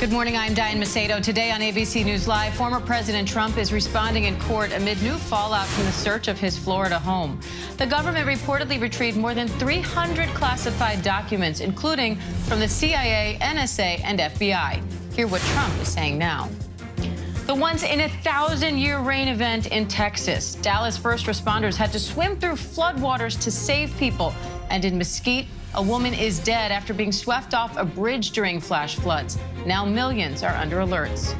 Good morning, I'm Diane Macedo. Today on ABC News Live, former President Trump is responding in court amid new fallout from the search of his Florida home. The government reportedly retrieved more than 300 classified documents, including from the CIA, NSA, and FBI. Hear what Trump is saying now. The once-in-a-thousand-year rain event in Texas. Dallas first responders had to swim through floodwaters to save people. And in Mesquite, a woman is dead after being swept off a bridge during flash floods. Now millions are under alerts.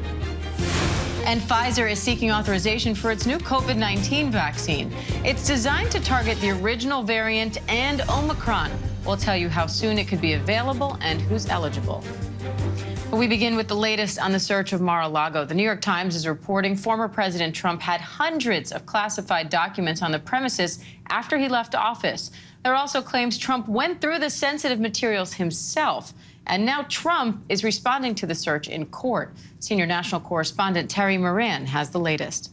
And Pfizer is seeking authorization for its new COVID-19 vaccine. It's designed to target the original variant and Omicron. We'll tell you how soon it could be available and who's eligible. We begin with the latest on the search of Mar-a-Lago. The New York Times is reporting former President Trump had hundreds of classified documents on the premises after he left office. There are also claims Trump went through the sensitive materials himself. And now Trump is responding to the search in court. Senior national correspondent Terry Moran has the latest.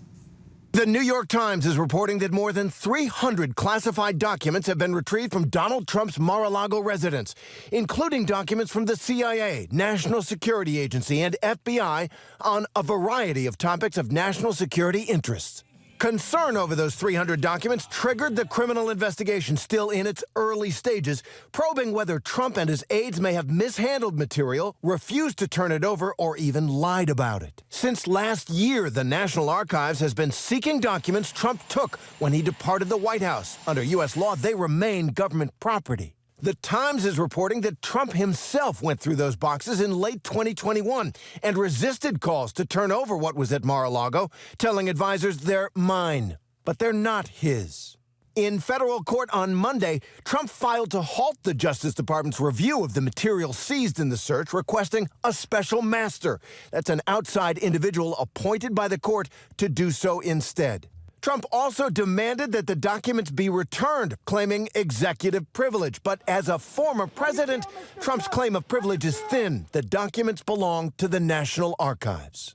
The New York Times is reporting that more than 300 classified documents have been retrieved from Donald Trump's Mar-a-Lago residence, including documents from the CIA, National Security Agency, and FBI on a variety of topics of national security interests. Concern over those 300 documents triggered the criminal investigation, still in its early stages, probing whether Trump and his aides may have mishandled material, refused to turn it over, or even lied about it. Since last year, the National Archives has been seeking documents Trump took when he departed the White House. Under U.S. law, they remain government property. The Times is reporting that Trump himself went through those boxes in late 2021 and resisted calls to turn over what was at Mar-a-Lago, telling advisors they're mine, but they're not his. In federal court on Monday, Trump filed to halt the Justice Department's review of the material seized in the search, requesting a special master. That's an outside individual appointed by the court to do so instead. Trump also demanded that the documents be returned, claiming executive privilege. But as a former president, Trump's claim of privilege is thin. The documents belong to the National Archives.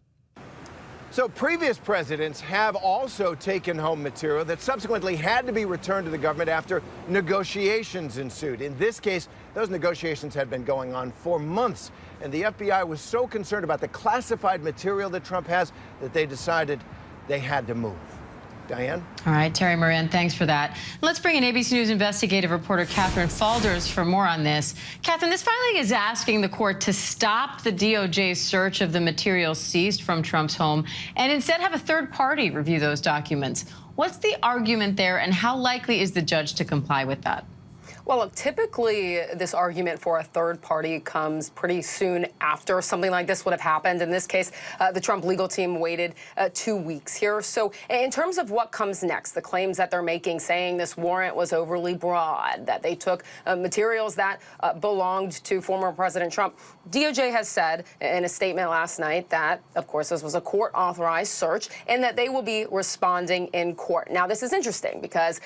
So previous presidents have also taken home material that subsequently had to be returned to the government after negotiations ensued. In this case, those negotiations had been going on for months, and the FBI was so concerned about the classified material that Trump has that they decided they had to move. Diane? All right, Terry Moran, thanks for that. Let's bring in ABC News investigative reporter Catherine Falders for more on this. Catherine, this filing is asking the court to stop the DOJ's search of the materials seized from Trump's home and instead have a third party review those documents. What's the argument there, and how likely is the judge to comply with that? Well, look, typically this argument for a third party comes pretty soon after something like this would have happened. In this case, the Trump legal team waited 2 weeks here. So in terms of what comes next, the claims that they're making, saying this warrant was overly broad, that they took materials that belonged to former President Trump, DOJ has said in a statement last night that, of course, this was a court-authorized search and that they will be responding in court. Now, this is interesting because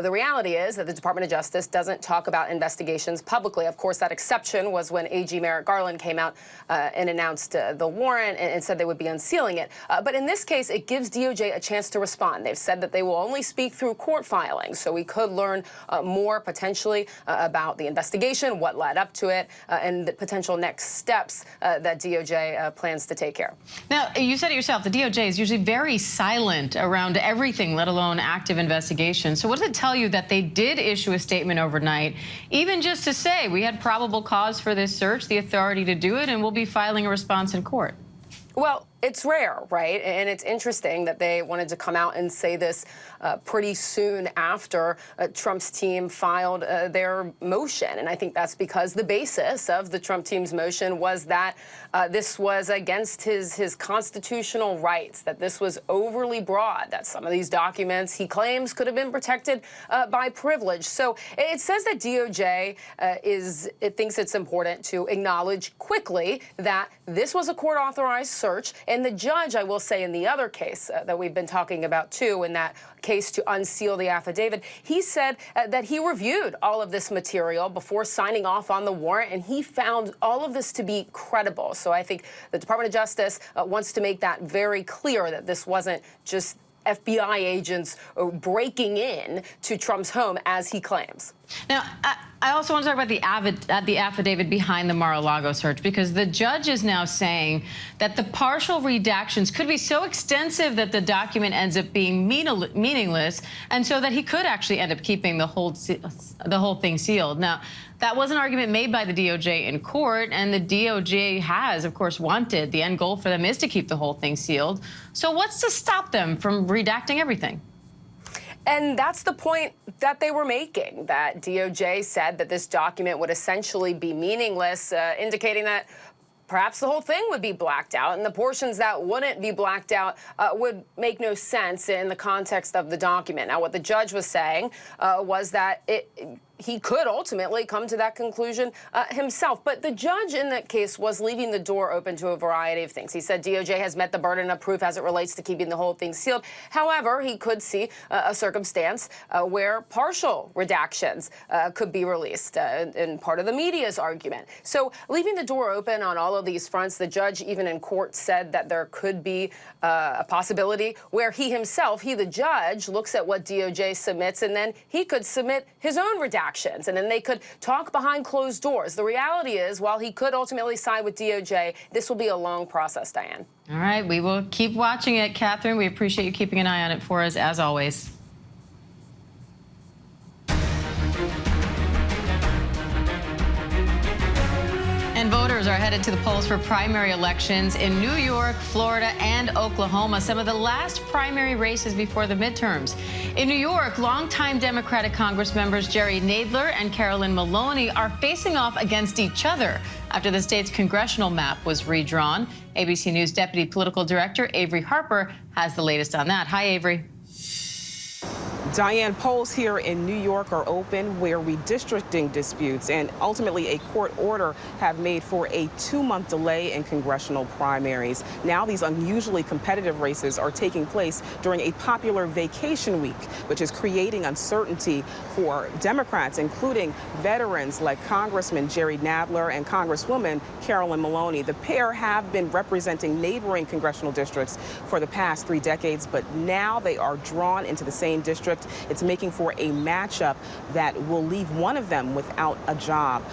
the reality is that the Department of Justice doesn't talk about investigations publicly. Of course, that exception was when AG Merrick Garland came out and announced the warrant and said they would be unsealing it. But in this case, it gives DOJ a chance to respond. They've said that they will only speak through court filings, so we could learn more potentially about the investigation, what led up to it, and the potential next steps that DOJ plans to take here. Now, you said it yourself, the DOJ is usually very silent around everything, let alone active investigations. So what does it tell you that they did issue a statement overnight, even just to say we had probable cause for this search, the authority to do it, and we'll be filing a response in court? Well, it's rare, right? And it's interesting that they wanted to come out and say this pretty soon after Trump's team filed their motion. And I think that's because the basis of the Trump team's motion was that this was against his constitutional rights, that this was overly broad, that some of these documents he claims could have been protected by privilege. So it says that DOJ thinks it's important to acknowledge quickly that this was a court-authorized search. And the judge, I will say, in the other case that we've been talking about, too, in that case to unseal the affidavit, he said that he reviewed all of this material before signing off on the warrant, and he found all of this to be credible. So I think the Department of Justice wants to make that very clear, that this wasn't just FBI agents breaking in to Trump's home, as he claims. Now, I also want to talk about the affidavit behind the Mar-a-Lago search, because the judge is now saying that the partial redactions could be so extensive that the document ends up being meaningless, and so that he could actually end up keeping the whole thing sealed. Now, that was an argument made by the DOJ in court, and the DOJ has, of course, wanted the end goal for them is to keep the whole thing sealed. So what's to stop them from redacting everything? And that's the point that they were making, that DOJ said that this document would essentially be meaningless, indicating that perhaps the whole thing would be blacked out, and the portions that wouldn't be blacked out would make no sense in the context of the document. Now, what the judge was saying was that he could ultimately come to that conclusion himself. But the judge in that case was leaving the door open to a variety of things. He said DOJ has met the burden of proof as it relates to keeping the whole thing sealed. However, he could see a circumstance where partial redactions could be released in part of the media's argument. So leaving the door open on all of these fronts, the judge even in court said that there could be a possibility where he himself, the judge, looks at what DOJ submits, and then he could submit his own redactions. And then they could talk behind closed doors. The reality is, while he could ultimately side with DOJ, this will be a long process, Diane. All right, we will keep watching it, Catherine. We appreciate you keeping an eye on it for us, as always. And voters are headed to the polls for primary elections in New York, Florida, and Oklahoma, some of the last primary races before the midterms. In New York, longtime Democratic Congress members Jerry Nadler and Carolyn Maloney are facing off against each other after the state's congressional map was redrawn. ABC News Deputy Political Director Avery Harper has the latest on that. Hi, Avery. Diane, polls here in New York are open where redistricting disputes and ultimately a court order have made for a 2-month delay in congressional primaries. Now these unusually competitive races are taking place during a popular vacation week, which is creating uncertainty for Democrats, including veterans like Congressman Jerry Nadler and Congresswoman Carolyn Maloney. The pair have been representing neighboring congressional districts for the past 3 decades, but now they are drawn into the same district. It's making for a matchup that will leave one of them without a job.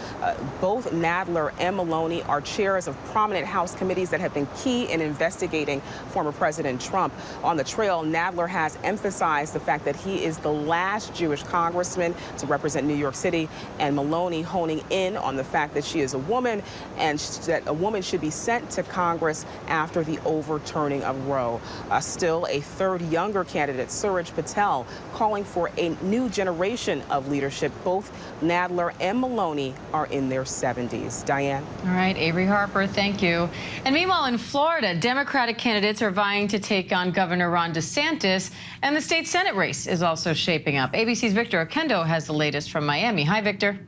Both Nadler and Maloney are chairs of prominent House committees that have been key in investigating former President Trump. On the trail, Nadler has emphasized the fact that he is the last Jewish congressman to represent New York City, and Maloney honing in on the fact that she is a woman and that a woman should be sent to Congress after the overturning of Roe. Still, a third younger candidate, Suraj Patel, calling for a new generation of leadership. Both Nadler and Maloney are in their 70s. Diane? All right, Avery Harper, thank you. And meanwhile, in Florida, Democratic candidates are vying to take on Governor Ron DeSantis, and the state Senate race is also shaping up. ABC's Victor Oquendo has the latest from Miami. Hi, Victor.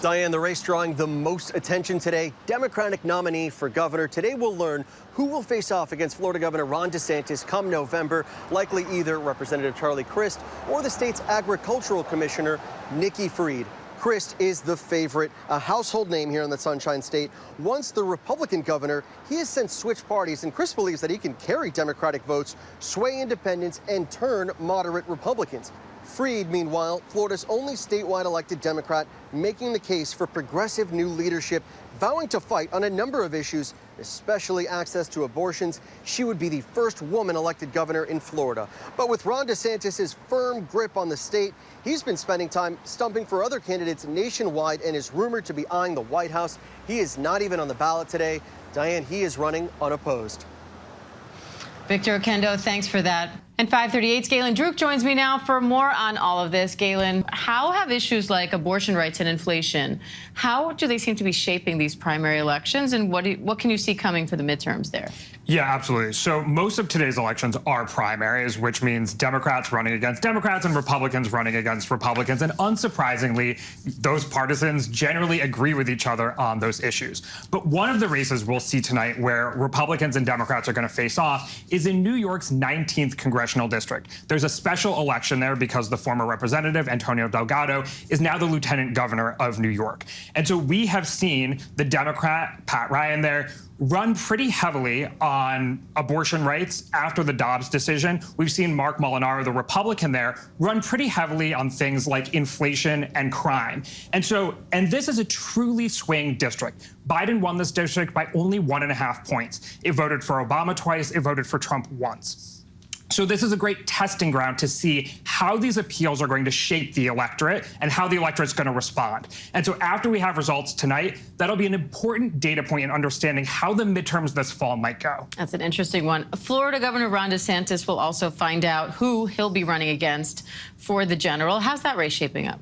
Diane, the race drawing the most attention today, Democratic nominee for governor. Today we'll learn who will face off against Florida Governor Ron DeSantis come November, likely either Representative Charlie Crist or the state's agricultural commissioner, Nikki Fried. Crist is the favorite, a household name here in the Sunshine State. Once the Republican governor, he has since switched parties, and Crist believes that he can carry Democratic votes, sway independents, and turn moderate Republicans. Fried, meanwhile, Florida's only statewide elected Democrat, making the case for progressive new leadership, vowing to fight on a number of issues, especially access to abortions. She would be the first woman elected governor in Florida. But with Ron DeSantis' firm grip on the state, he's been spending time stumping for other candidates nationwide and is rumored to be eyeing the White House. He is not even on the ballot today. Diane, he is running unopposed. Victor Oquendo, thanks for that. And 538's Galen Druk joins me now for more on all of this. Galen, how have issues like abortion rights and inflation, how do they seem to be shaping these primary elections, and what can you see coming for the midterms there? Yeah, absolutely. So most of today's elections are primaries, which means Democrats running against Democrats and Republicans running against Republicans. And unsurprisingly, those partisans generally agree with each other on those issues. But one of the races we'll see tonight where Republicans and Democrats are going to face off is in New York's 19th congressional district. There's a special election there because the former representative, Antonio Delgado, is now the lieutenant governor of New York. And so we have seen the Democrat, Pat Ryan, there run pretty heavily on abortion rights after the Dobbs decision. We've seen Mark Molinaro, the Republican there, run pretty heavily on things like inflation and crime. And this is a truly swing district. Biden won this district by only 1.5 points. It voted for Obama twice. It voted for Trump once. So this is a great testing ground to see how these appeals are going to shape the electorate and how the electorate's going to respond. And so after we have results tonight, that'll be an important data point in understanding how the midterms this fall might go. That's an interesting one. Florida Governor Ron DeSantis will also find out who he'll be running against for the general. How's that race shaping up?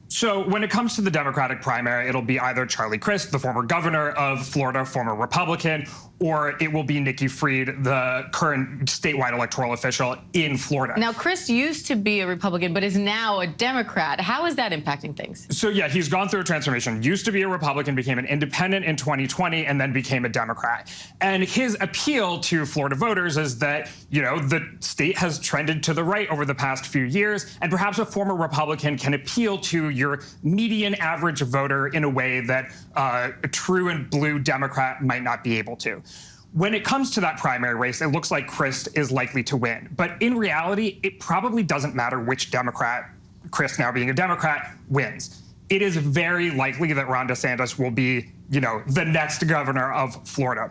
So when it comes to the Democratic primary, it'll be either Charlie Crist, the former governor of Florida, former Republican, or it will be Nikki Fried, the current statewide electoral official in Florida. Now, Crist used to be a Republican, but is now a Democrat. How is that impacting things? So, yeah, he's gone through a transformation. Used to be a Republican, became an independent in 2020, and then became a Democrat. And his appeal to Florida voters is that, you know, the state has trended to the right over the past few years, and perhaps a former Republican can appeal to your median average voter in a way that a true and blue Democrat might not be able to. When it comes to that primary race, it looks like Crist is likely to win. But in reality, it probably doesn't matter which Democrat, Crist now being a Democrat, wins. It is very likely that Ron DeSantis will be, you know, the next governor of Florida.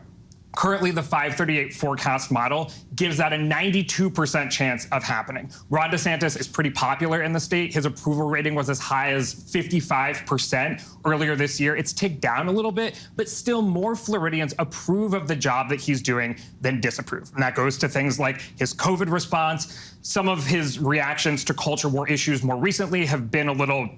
Currently, the 538 forecast model gives that a 92% chance of happening. Ron DeSantis is pretty popular in the state. His approval rating was as high as 55% earlier this year. It's ticked down a little bit, but still more Floridians approve of the job that he's doing than disapprove. And that goes to things like his COVID response. Some of his reactions to culture war issues more recently have been a little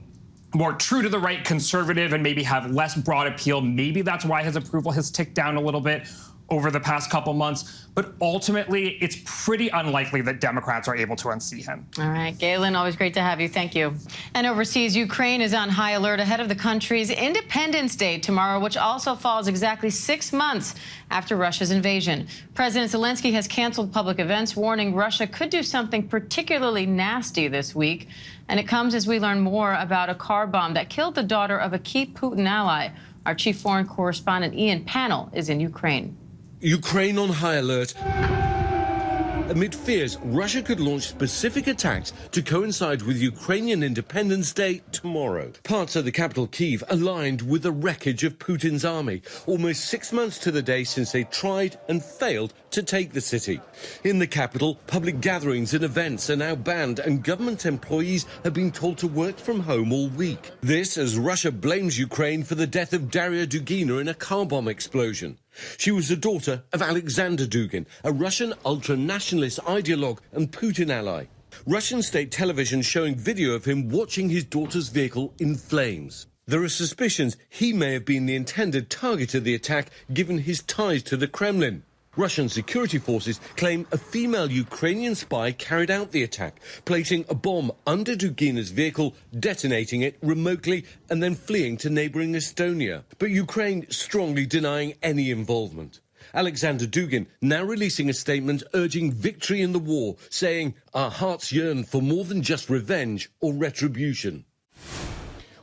more true to the right, conservative, and maybe have less broad appeal. Maybe that's why his approval has ticked down a little bit over the past couple months, but ultimately, it's pretty unlikely that Democrats are able to unseat him. All right, Galen, always great to have you. Thank you. And overseas, Ukraine is on high alert ahead of the country's Independence Day tomorrow, which also falls exactly 6 months after Russia's invasion. President Zelensky has canceled public events, warning Russia could do something particularly nasty this week. And it comes as we learn more about a car bomb that killed the daughter of a key Putin ally. Our chief foreign correspondent, Ian Pannell, is in Ukraine. Ukraine on high alert amid fears Russia could launch specific attacks to coincide with Ukrainian Independence Day tomorrow. Parts of the capital, Kyiv, aligned with the wreckage of Putin's army, almost 6 months to the day since they tried and failed to take the city. In the capital, public gatherings and events are now banned, and government employees have been told to work from home all week. This as Russia blames Ukraine for the death of Daria Dugina in a car bomb explosion. She was the daughter of Alexander Dugin, a Russian ultra-nationalist ideologue and Putin ally. Russian state television showing video of him watching his daughter's vehicle in flames. There are suspicions he may have been the intended target of the attack, given his ties to the Kremlin. Russian security forces claim a female Ukrainian spy carried out the attack, placing a bomb under Dugina's vehicle, detonating it remotely, and then fleeing to neighbouring Estonia. But Ukraine strongly denying any involvement. Alexander Dugin now releasing a statement urging victory in the war, saying, "Our hearts yearn for more than just revenge or retribution."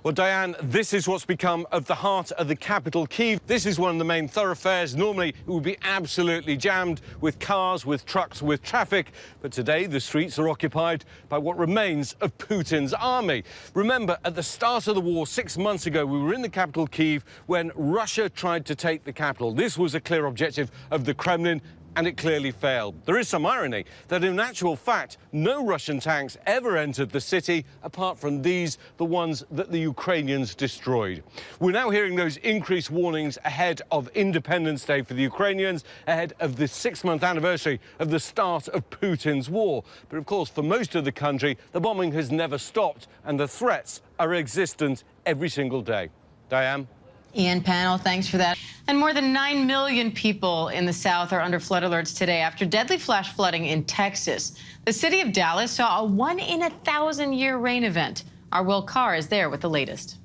Well, Diane, this is what's become of the heart of the capital, Kyiv. This is one of the main thoroughfares. Normally, it would be absolutely jammed with cars, with trucks, with traffic. But today, the streets are occupied by what remains of Putin's army. Remember, at the start of the war 6 months ago, we were in the capital, Kyiv, when Russia tried to take the capital. This was a clear objective of the Kremlin, and it clearly failed. There is some irony that in actual fact, no Russian tanks ever entered the city, apart from these, the ones that the Ukrainians destroyed. We're now hearing those increased warnings ahead of Independence Day for the Ukrainians, ahead of the 6-month anniversary of the start of Putin's war. But of course, for most of the country, the bombing has never stopped, and the threats are existent every single day. Diane? Ian Pannell, thanks for that. And more than 9 million people in the South are under flood alerts today after deadly flash flooding in Texas. The city of Dallas saw a 1-in-1,000-year rain event. Our Will Carr is there with the latest.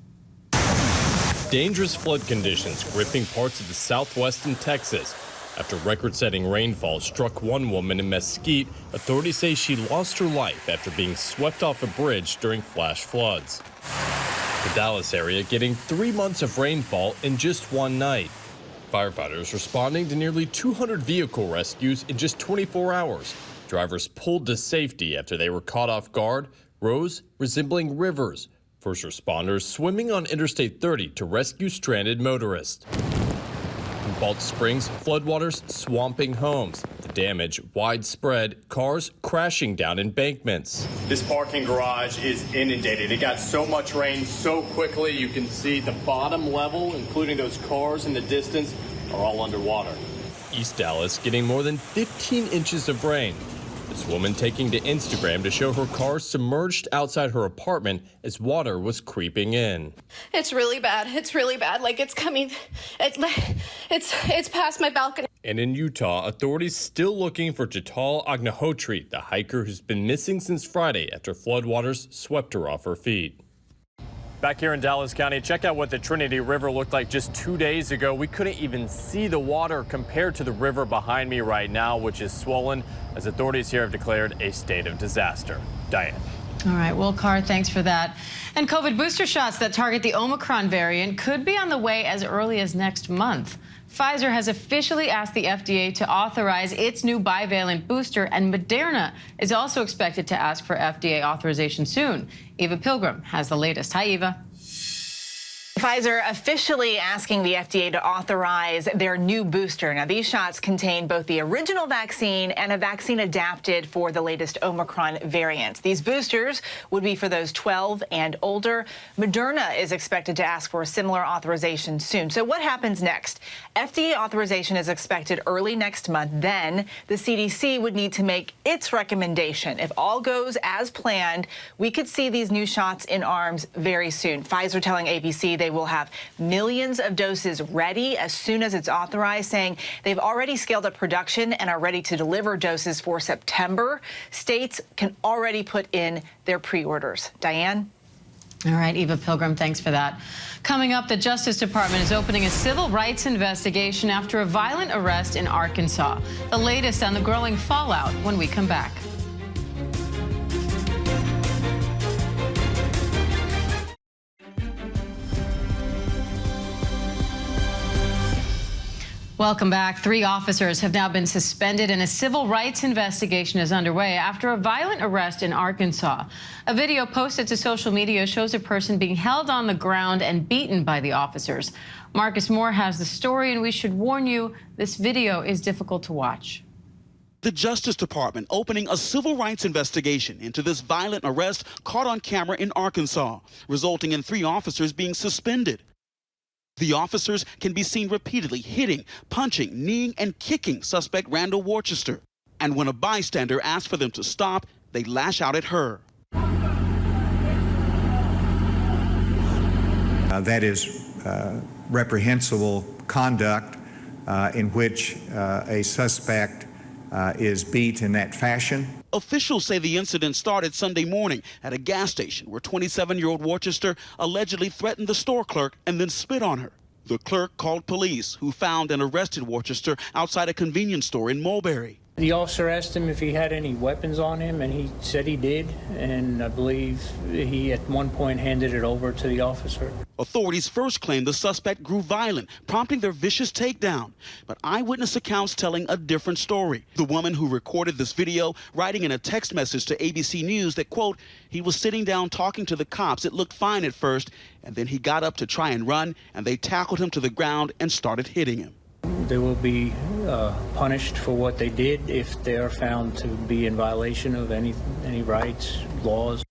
Dangerous flood conditions gripping parts of the Southwest and Texas. After record-setting rainfall struck one woman in Mesquite, authorities say she lost her life after being swept off a bridge during flash floods. The Dallas area getting 3 months of rainfall in just one night. Firefighters responding to nearly 200 vehicle rescues in just 24 hours. Drivers pulled to safety after they were caught off guard. Roads resembling rivers. First responders swimming on Interstate 30 to rescue stranded motorists. In Balch Springs, floodwaters swamping homes. The damage widespread, cars crashing down embankments. This parking garage is inundated. It got so much rain so quickly. You can see the bottom level, including those cars in the distance, are all underwater. East Dallas getting more than 15 inches of rain. This woman taking to Instagram to show her car submerged outside her apartment as water was creeping in. It's really bad. It's really bad. Like it's coming. It's past my balcony. And in Utah, authorities still looking for Jital Agnihotri, the hiker who's been missing since Friday after floodwaters swept her off her feet. Back here in Dallas County, check out what the Trinity River looked like just 2 days ago. We couldn't even see the water compared to the river behind me right now, which is swollen, as authorities here have declared a state of disaster. Diane. All right, Will Carr, thanks for that. And COVID booster shots that target the Omicron variant could be on the way as early as next month. Pfizer has officially asked the FDA to authorize its new bivalent booster, and Moderna is also expected to ask for FDA authorization soon. Eva Pilgrim has the latest. Hi, Eva. Pfizer officially asking the FDA to authorize their new booster. Now, these shots contain both the original vaccine and a vaccine adapted for the latest Omicron variant. These boosters would be for those 12 and older. Moderna is expected to ask for a similar authorization soon. So what happens next? FDA authorization is expected early next month. Then the CDC would need to make its recommendation. If all goes as planned, we could see these new shots in arms very soon. Pfizer telling ABC they will have millions of doses ready as soon as it's authorized, saying they've already scaled up production and are ready to deliver doses for September. States can already put in their pre-orders. Diane? All right, Eva Pilgrim, thanks for that. Coming up, the Justice Department is opening a civil rights investigation after a violent arrest in Arkansas. The latest on the growing fallout when we come back. Welcome back. 3 officers have now been suspended and a civil rights investigation is underway after a violent arrest in Arkansas. A video posted to social media shows a person being held on the ground and beaten by the officers. Marcus Moore has the story, and we should warn you, this video is difficult to watch. The Justice Department opening a civil rights investigation into this violent arrest caught on camera in Arkansas, resulting in 3 officers being suspended. The officers can be seen repeatedly hitting, punching, kneeing, and kicking suspect Randall Worcester. And when a bystander asks for them to stop, they lash out at her. That is reprehensible conduct in which a suspect is beat in that fashion. Officials say the incident started Sunday morning at a gas station where 27-year-old Worcester allegedly threatened the store clerk and then spit on her. The clerk called police, who found and arrested Worcester outside a convenience store in Mulberry. The officer asked him if he had any weapons on him, and he said he did, and I believe he at one point handed it over to the officer. Authorities first claimed the suspect grew violent, prompting their vicious takedown. But eyewitness accounts telling a different story. The woman who recorded this video writing in a text message to ABC News that, quote, he was sitting down talking to the cops. It looked fine at first, and then he got up to try and run, and they tackled him to the ground and started hitting him. They will be punished for what they did if they are found to be in violation of any rights, laws.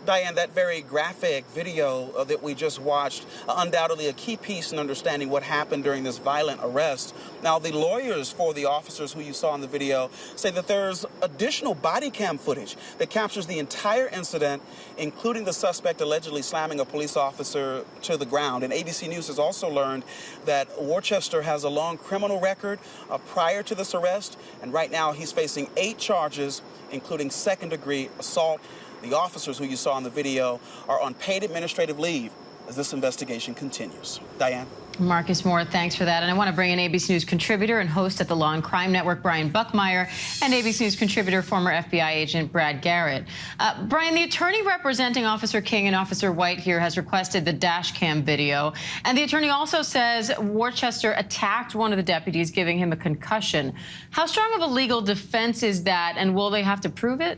Diane, that very graphic video that we just watched, undoubtedly a key piece in understanding what happened during this violent arrest. Now, the lawyers for the officers who you saw in the video say that there's additional body cam footage that captures the entire incident, including the suspect allegedly slamming a police officer to the ground. And ABC News has also learned that Worcester has a long criminal record prior to this arrest, and right now he's facing 8 charges, including second-degree assault. The officers who you saw in the video are on paid administrative leave. as this investigation continues. Diane? Marcus Moore, thanks for that. And I want to bring in ABC News contributor and host at the Law and Crime Network, Brian Buckmeyer, and ABC News contributor, former FBI agent Brad Garrett. Brian, the attorney representing Officer King and Officer White here has requested the dash cam video. And the attorney also says Worcester attacked one of the deputies, giving him a concussion. How strong of a legal defense is that, and will they have to prove it?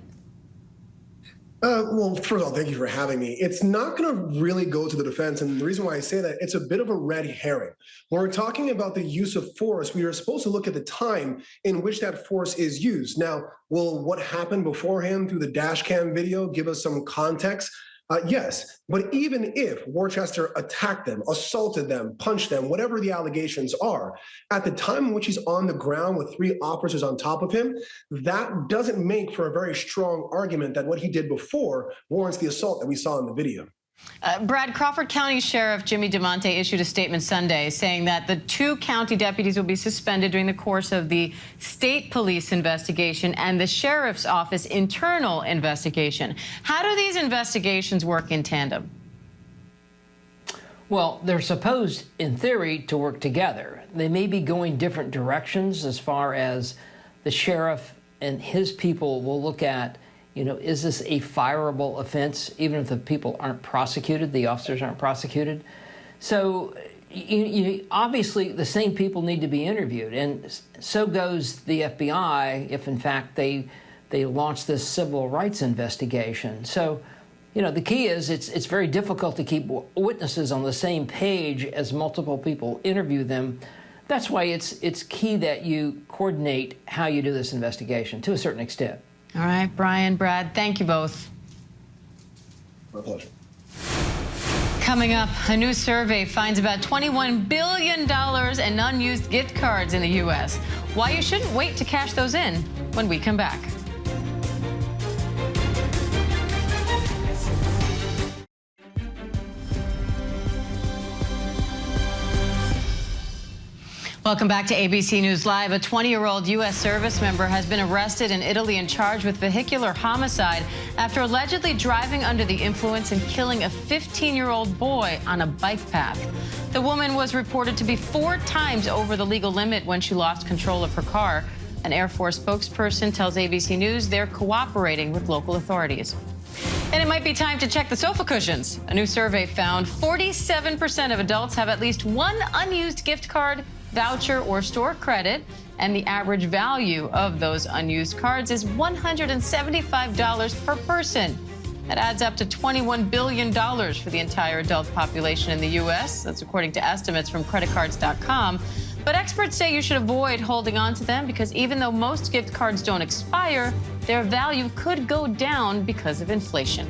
Well, first of all, thank you for having me. It's not going to really go to the defense. And the reason why I say that, it's a bit of a red herring. When we're talking about the use of force, we are supposed to look at the time in which that force is used. Now, will what happened beforehand through the dash cam video give us some context? Yes, but even if Worcester attacked them, assaulted them, punched them, whatever the allegations are, at the time in which he's on the ground with 3 officers on top of him, that doesn't make for a very strong argument that what he did before warrants the assault that we saw in the video. Brad, Crawford County Sheriff Jimmy DeMonte issued a statement Sunday saying that the 2 county deputies will be suspended during the course of the state police investigation and the sheriff's office internal investigation. How do these investigations work in tandem? Well, they're supposed, in theory, to work together. They may be going different directions as far as the sheriff and his people will look at, you know, is this a fireable offense, even if the people aren't prosecuted, the officers aren't prosecuted? So obviously the same people need to be interviewed, and so goes the FBI if in fact they launch this civil rights investigation. So, you know, the key is it's very difficult to keep witnesses on the same page as multiple people interview them. That's why it's key that you coordinate how you do this investigation to a certain extent. All right, Brian, Brad, thank you both. My pleasure. Coming up, a new survey finds about $21 billion in unused gift cards in the U.S. Why you shouldn't wait to cash those in when we come back. Welcome back to ABC News Live. A 20-year-old U.S. service member has been arrested in Italy and charged with vehicular homicide after allegedly driving under the influence and killing a 15-year-old boy on a bike path. The woman was reported to be 4 times over the legal limit when she lost control of her car. An Air Force spokesperson tells ABC News they're cooperating with local authorities. And it might be time to check the sofa cushions. A new survey found 47% of adults have at least one unused gift card, voucher, or store credit, and the average value of those unused cards is $175 per person. That adds up to $21 billion for the entire adult population in the U.S. That's according to estimates from creditcards.com. But experts say you should avoid holding on to them because even though most gift cards don't expire, their value could go down because of inflation.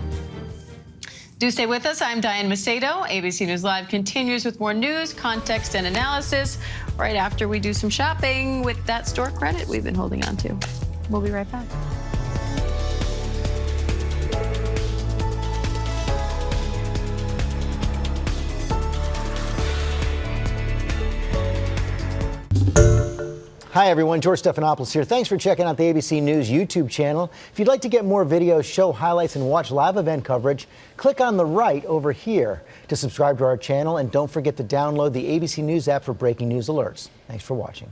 Do stay with us. I'm Diane Macedo. ABC News Live continues with more news, context, and analysis right after we do some shopping with that store credit we've been holding on to. We'll be right back. Hi everyone, George Stephanopoulos here. Thanks for checking out the ABC News YouTube channel. If you'd like to get more videos, show highlights, and watch live event coverage, click on the right over here to subscribe to our channel, and don't forget to download the ABC News app for breaking news alerts. Thanks for watching.